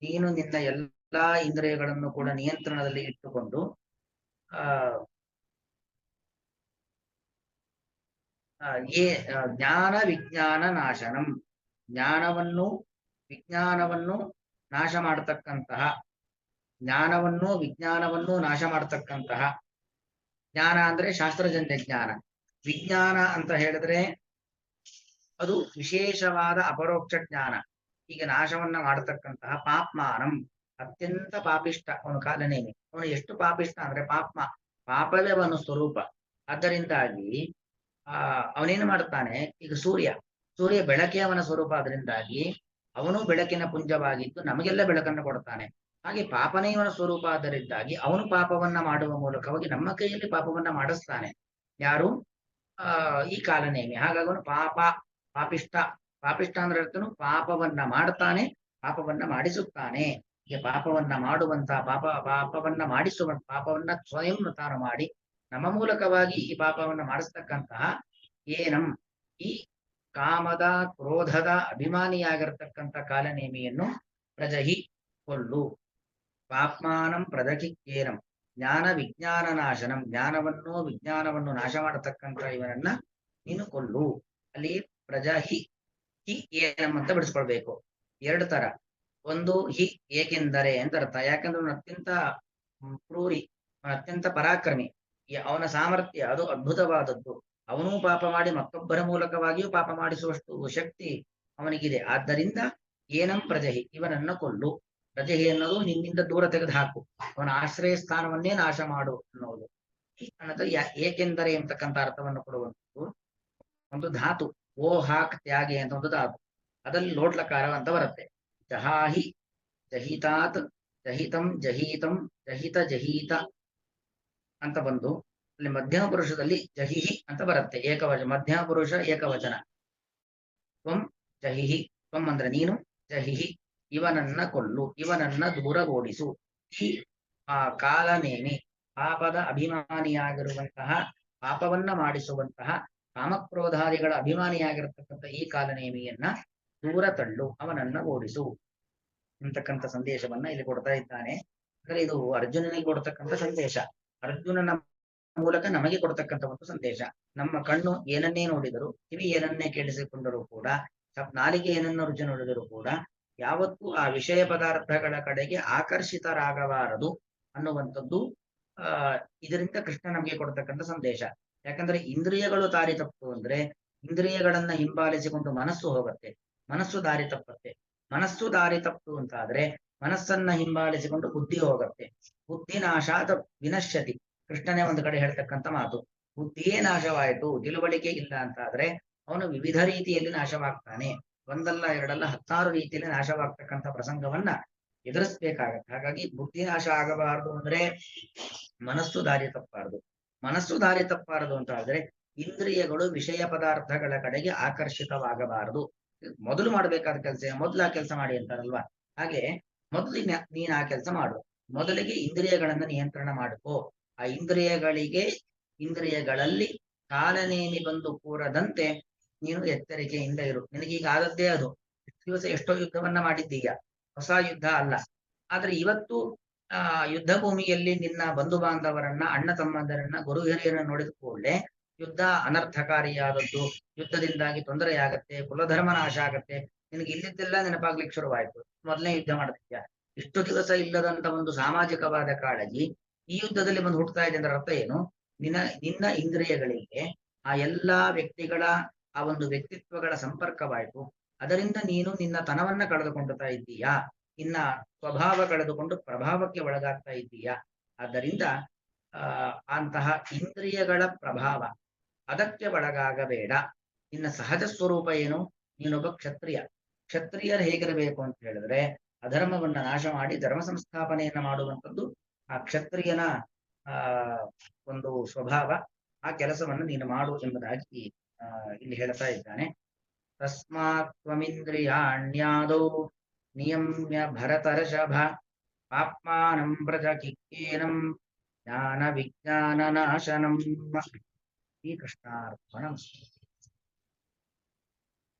ನೀನು ನಿನ್ನ ಎಲ್ಲಾ ಇಂದ್ರಿಯಗಳನ್ನು ಕೂಡ ನಿಯಂತ್ರಣದಲ್ಲಿ ಇಟ್ಟುಕೊಂಡು ಜ್ಞಾನ ವಿಜ್ಞಾನ ನಾಶನಂ, ಜ್ಞಾನವನ್ನು ವಿಜ್ಞಾನವನ್ನು ನಾಶ ಮಾಡತಕ್ಕಂತಹ, ಜ್ಞಾನವನ್ನು ವಿಜ್ಞಾನವನ್ನು ನಾಶ ಮಾಡತಕ್ಕಂತಹ, ಜ್ಞಾನ ಅಂದ್ರೆ ಶಾಸ್ತ್ರಜನ್ಯ ಜ್ಞಾನ, ವಿಜ್ಞಾನ ಅಂತ ಹೇಳಿದ್ರೆ ಅದು ವಿಶೇಷವಾದ ಅಪರೋಕ್ಷ ಜ್ಞಾನ. ಈಗ ನಾಶವನ್ನ ಮಾಡತಕ್ಕಂತಹ ಪಾಪ್ಮಾನಂ, ಅತ್ಯಂತ ಪಾಪಿಷ್ಟ ಅವನು ಕಾಲನೇಮಿ. ಅವನು ಎಷ್ಟು ಪಾಪಿಷ್ಟ ಅಂದ್ರೆ ಪಾಪವೇ ಅವನ ಸ್ವರೂಪ. ಆದ್ದರಿಂದಾಗಿ ಅವನೇನು ಮಾಡುತ್ತಾನೆ? ಈಗ ಸೂರ್ಯ ಬೆಳಕೆ ಅವನ ಸ್ವರೂಪ. ಅದರಿಂದಾಗಿ ಅವನು ಬೆಳಕಿನ ಪುಂಜವಾಗಿದ್ದು ನಮಗೆಲ್ಲ ಬೆಳಕನ್ನು ಕೊಡ್ತಾನೆ. ಹಾಗೆ ಪಾಪನೇ ಇವನ ಸ್ವರೂಪ. ಆದ್ದರಿಂದಾಗಿ ಅವನು ಪಾಪವನ್ನ ಮಾಡುವ ಮೂಲಕವಾಗಿ ನಮ್ಮ ಕೈಯಲ್ಲಿ ಪಾಪವನ್ನ ಮಾಡಿಸ್ತಾನೆ. ಯಾರು? ಈ ಕಾಲನೇಮಿ. ಹಾಗಾಗಿ ಅವನು ಪಾಪಿಷ್ಟ ಅಂದ್ರೆ ಅರ್ಥನು ಪಾಪವನ್ನ ಮಾಡ್ತಾನೆ, ಪಾಪವನ್ನ ಮಾಡಿಸುತ್ತಾನೆ. ಈಗ ಪಾಪವನ್ನ ಮಾಡುವಂತ ಪಾಪವನ್ನ ಮಾಡಿಸುವಂತ, ಪಾಪವನ್ನ ಸ್ವಯಂ ತಾನು ಮಾಡಿ ನಮ್ಮ ಮೂಲಕವಾಗಿ ಈ ಪಾಪವನ್ನ ಮಾಡಿಸ್ತಕ್ಕಂತಹ ಏನಂ ಈ ಕಾಮದ ಕ್ರೋಧದ ಅಭಿಮಾನಿಯಾಗಿರ್ತಕ್ಕಂಥ ಕಾಲನೇಮಿಯನ್ನು ಪ್ರಜಹಿ ಕೊಲ್ಲು. ಪಾಪ್ಮಾನಂ ಪ್ರಜಹಿ ಏನಂ ಜ್ಞಾನ ವಿಜ್ಞಾನ ನಾಶನಂ, ಜ್ಞಾನವನ್ನು ವಿಜ್ಞಾನವನ್ನು ನಾಶ ಮಾಡತಕ್ಕಂಥ ಇವನನ್ನ ನೀನು ಕೊಲ್ಲು. ಅಲ್ಲಿ ಪ್ರಜಹಿ ಹಿ ಏನಂ ಅಂತ ಬಿಡಿಸ್ಕೊಳ್ಬೇಕು. ಎರಡು ತರ. ಒಂದು ಹಿ ಏಕೆಂದರೆ ಅಂತ ಅರ್ಥ. ಯಾಕಂದ್ರೆ ಅವನು ಅತ್ಯಂತ ಕ್ರೂರಿ, ಅತ್ಯಂತ ಪರಾಕ್ರಮಿ. ಅವನ ಸಾಮರ್ಥ್ಯ ಅದು ಅದ್ಭುತವಾದದ್ದು. ಅವನೂ ಪಾಪ ಮಾಡಿ ಮತ್ತೊಬ್ಬರ ಮೂಲಕವಾಗಿಯೂ ಪಾಪ ಮಾಡಿಸುವಷ್ಟು ಶಕ್ತಿ ಅವನಿಗಿದೆ. ಆದ್ದರಿಂದ ಏನಂ ಪ್ರಜಹಿ, ಇವನನ್ನ ಕೊಲ್ಲು. ಪ್ರಜಹಿ ಅನ್ನೋದು ನಿನ್ನಿಂದ ದೂರ ತೆಗೆದು ಹಾಕು, ಅವನ ಆಶ್ರಯ ಸ್ಥಾನವನ್ನೇ ನಾಶ ಮಾಡು ಅನ್ನೋದು. ಅನ್ನೋದು ಏಕೆಂದರೆ ಎಂಬತಕ್ಕಂಥ ಅರ್ಥವನ್ನು ಕೊಡುವಂಥದ್ದು. ಒಂದು ಧಾತು ಓ ಹಾಕ್ ತ್ಯಾಗೆ ಅಂತ ಒಂದು ಧಾತು, ಅದಲ್ಲಿ ಲೋಟ್ಲಕಾರ ಅಂತ ಬರುತ್ತೆ. ಜಹಾಹಿ ಜಹಿತಾತ್ ಜಹಿತಂ ಜಹೀತಂ ಜಹಿತ ಜಹೀತ ಅಂತ ಬಂದು ಅಲ್ಲಿ ಮಧ್ಯಮ ಪುರುಷದಲ್ಲಿ ಜಹಿಹಿ ಅಂತ ಬರುತ್ತೆ, ಏಕವಚನ. ಮಧ್ಯಮ ಪುರುಷ ಏಕವಚನ. ತ್ವಂ ಜಹಿಹಿ, ತ್ವಂ ಅಂದ್ರೆ ನೀನು, ಜಹಿಹಿ ಇವನನ್ನ ಕೊಲ್ಲು, ಇವನನ್ನ ದೂರಗೋಡಿಸು. ಈ ಕಾಲನೇಮಿ ಪಾಪದ ಅಭಿಮಾನಿಯಾಗಿರುವಂತಹ, ಪಾಪವನ್ನ ಮಾಡಿಸುವಂತಹ, ಕಾಮಕ್ರೋಧಾದಿಗಳ ಅಭಿಮಾನಿಯಾಗಿರತಕ್ಕಂಥ ಈ ಕಾಲನೇಮಿಯನ್ನ ದೂರ ತಳ್ಳು, ಅವನನ್ನ ಓಡಿಸು ಅಂತಕ್ಕಂಥ ಸಂದೇಶವನ್ನ ಇಲ್ಲಿ ಕೊಡ್ತಾ ಇದ್ದಾನೆ. ಅಂದ್ರೆ ಇದು ಅರ್ಜುನನಿಗೆ ಕೊಡ್ತಕ್ಕಂಥ ಸಂದೇಶ, ಅರ್ಜುನನ ಮೂಲಕ ನಮಗೆ ಕೊಡ್ತಕ್ಕಂಥ ಒಂದು ಸಂದೇಶ. ನಮ್ಮ ಕಣ್ಣು ಏನನ್ನೇ ನೋಡಿದರೂ, ಕಿವಿ ಏನನ್ನೇ ಕೇಳಿಸಿಕೊಂಡರೂ ಕೂಡ, ನಾಲಿಗೆ ಏನನ್ನು ರುಚಿ ನೋಡಿದರೂ ಕೂಡ ಯಾವತ್ತೂ ಆ ವಿಷಯ ಪದಾರ್ಥಗಳ ಕಡೆಗೆ ಆಕರ್ಷಿತರಾಗಬಾರದು ಅನ್ನುವಂಥದ್ದು ಇದರಿಂದ ಕೃಷ್ಣ ನಮಗೆ ಕೊಡ್ತಕ್ಕಂಥ ಸಂದೇಶ. ಯಾಕಂದ್ರೆ ಇಂದ್ರಿಯಗಳು ದಾರಿ ತಪ್ಪು ಅಂದ್ರೆ ಇಂದ್ರಿಯಗಳನ್ನ ಹಿಂಬಾಲಿಸಿಕೊಂಡು ಮನಸ್ಸು ಹೋಗುತ್ತೆ, ಮನಸ್ಸು ದಾರಿ ತಪ್ಪತ್ತೆ. ಮನಸ್ಸು ದಾರಿ ತಪ್ಪು ಅಂತಾದ್ರೆ ಮನಸ್ಸನ್ನ ಹಿಂಬಾಲಿಸಿಕೊಂಡು ಬುದ್ಧಿ ಹೋಗುತ್ತೆ. ಬುದ್ಧಿ ನಾಶಾದ ವಿನಶ್ಯತಿ, ಕೃಷ್ಣನೇ ಒಂದು ಕಡೆ ಹೇಳ್ತಕ್ಕಂಥ ಮಾತು. ಬುದ್ಧಿಯೇ ನಾಶವಾಯಿತು, ತಿಳುವಳಿಕೆ ಇಲ್ಲ ಅಂತಾದ್ರೆ ಅವನು ವಿವಿಧ ರೀತಿಯಲ್ಲಿ ನಾಶವಾಗ್ತಾನೆ. ಒಂದಲ್ಲ ಎರಡಲ್ಲ 10 ರೀತಿಯಲ್ಲಿ ನಾಶವಾಗ್ತಕ್ಕಂಥ ಪ್ರಸಂಗವನ್ನ ಎದುರಿಸ್ಬೇಕಾಗತ್ತೆ. ಹಾಗಾಗಿ ಬುದ್ಧಿ ನಾಶ ಆಗಬಾರದು ಅಂದ್ರೆ ಮನಸ್ಸು ದಾರಿ ತಪ್ಪಬಾರದು. ಮನಸ್ಸು ದಾರಿ ತಪ್ಪಬಾರದು ಅಂತ ಆದ್ರೆ ಇಂದ್ರಿಯಗಳು ವಿಷಯ ಪದಾರ್ಥಗಳ ಕಡೆಗೆ ಆಕರ್ಷಿತವಾಗಬಾರದು. ಮೊದಲು ಮಾಡ್ಬೇಕಾದ ಕೆಲಸ, ಮೊದಲು ಆ ಕೆಲಸ ಮಾಡಿ ಅಂತಾರಲ್ವಾ, ಹಾಗೆ ಮೊದಲು ನೀನ್ ಆ ಕೆಲಸ ಮಾಡು. ಮೊದಲಿಗೆ ಇಂದ್ರಿಯಗಳನ್ನ ನಿಯಂತ್ರಣ ಮಾಡಿಕೋ. ಆ ಇಂದ್ರಿಯಗಳಲ್ಲಿ ಕಾಲನೇಮಿ ಬಂದು ಕೂರದಂತೆ ನೀನು ಎಚ್ಚರಿಕೆಯಿಂದ ಇರು. ನಿನಗೀಗ ಆದದ್ದೇ ಅದು. ದಿವಸ ಎಷ್ಟೋ ಯುದ್ಧವನ್ನ ಮಾಡಿದ್ದೀಗ, ಹೊಸ ಯುದ್ಧ ಅಲ್ಲ. ಆದ್ರೆ ಇವತ್ತು ಯುದ್ಧ ಭೂಮಿಯಲ್ಲಿ ನಿನ್ನ ಬಂಧು ಬಾಂಧವರನ್ನ, ಅಣ್ಣ ತಮ್ಮಂದರನ್ನ, ಗುರು ಹಿರಿಯರನ್ನ ನೋಡಿದ ಕೂಡಲೇ ಯುದ್ಧ ಅನರ್ಥಕಾರಿಯಾದದ್ದು, ಯುದ್ಧದಿಂದಾಗಿ ತೊಂದರೆಯಾಗತ್ತೆ, ಕುಲಧರ್ಮ ನಾಶ ಆಗತ್ತೆ, ನಿನಗೆ ಇಲ್ಲಿದ್ದೆಲ್ಲ ನೆನಪಾಗ್ಲಿಕ್ಕೆ ಶುರುವಾಯ್ತು. ಮೊದಲನೇ ಯುದ್ಧ ಮಾಡ್ತಿದ್ಯಾ. ಇಷ್ಟು ದಿವಸ ಇಲ್ಲದಂತ ಒಂದು ಸಾಮಾಜಿಕವಾದ ಕಾಳಜಿ ಈ ಯುದ್ಧದಲ್ಲಿ ಬಂದು ಹುಟ್ಟುತ್ತಾ ಇದೆ ಅಂದ್ರೆ ಅರ್ಥ ಏನು? ನಿನ್ನ ಇಂದ್ರಿಯಗಳಿಗೆ ಆ ಎಲ್ಲಾ ವ್ಯಕ್ತಿಗಳ ಆ ಒಂದು ವ್ಯಕ್ತಿತ್ವಗಳ ಸಂಪರ್ಕವಾಯಿತು. ಅದರಿಂದ ನೀನು ನಿನ್ನ ತನವನ್ನ ಕಳೆದುಕೊಳ್ಳುತ್ತಾ ಇದ್ದೀಯಾ, ನಿನ್ನ ಸ್ವಭಾವ ಕಳೆದುಕೊಂಡು ಪ್ರಭಾವಕ್ಕೆ ಒಳಗಾಗ್ತಾ ಇದ್ದೀಯಾ. ಆದ್ದರಿಂದ ಅಂತಹ ಇಂದ್ರಿಯಗಳ ಪ್ರಭಾವ ಅದಕ್ಕೆ ಒಳಗಾಗಬೇಡ. ನಿನ್ನ ಸಹಜ ಸ್ವರೂಪ ಏನು? ನೀನೊಬ್ಬ ಕ್ಷತ್ರಿಯ. ಕ್ಷತ್ರಿಯರು ಹೇಗಿರಬೇಕು ಅಂತ ಹೇಳಿದ್ರೆ ಅಧರ್ಮವನ್ನ ನಾಶ ಮಾಡಿ ಧರ್ಮ ಸಂಸ್ಥಾಪನೆಯನ್ನ ಮಾಡುವಂಥದ್ದು ಆ ಕ್ಷತ್ರಿಯನ ಒಂದು ಸ್ವಭಾವ. ಆ ಕೆಲಸವನ್ನು ನೀನು ಮಾಡು ಎಂಬುದಾಗಿ ಇಲ್ಲಿ ಹೇಳ್ತಾ ಇದ್ದಾನೆ. ತಸ್ಮಾತ್ ತ್ವಮಿಂದ್ರಿಯಾಣ್ಯಾದೌ ನಿಯಮ್ಯ ಭರತರ್ಷಭ ಪಾಪ್ಮಾನಂ ವ್ರಜ ಕಿಕ್ಕೇನಂ ಜ್ಞಾನ ವಿಜ್ಞಾನ ನಾಶನಂ. ಶ್ರೀಕೃಷ್ಣಾರ್ಪಣಮಸ್ತು.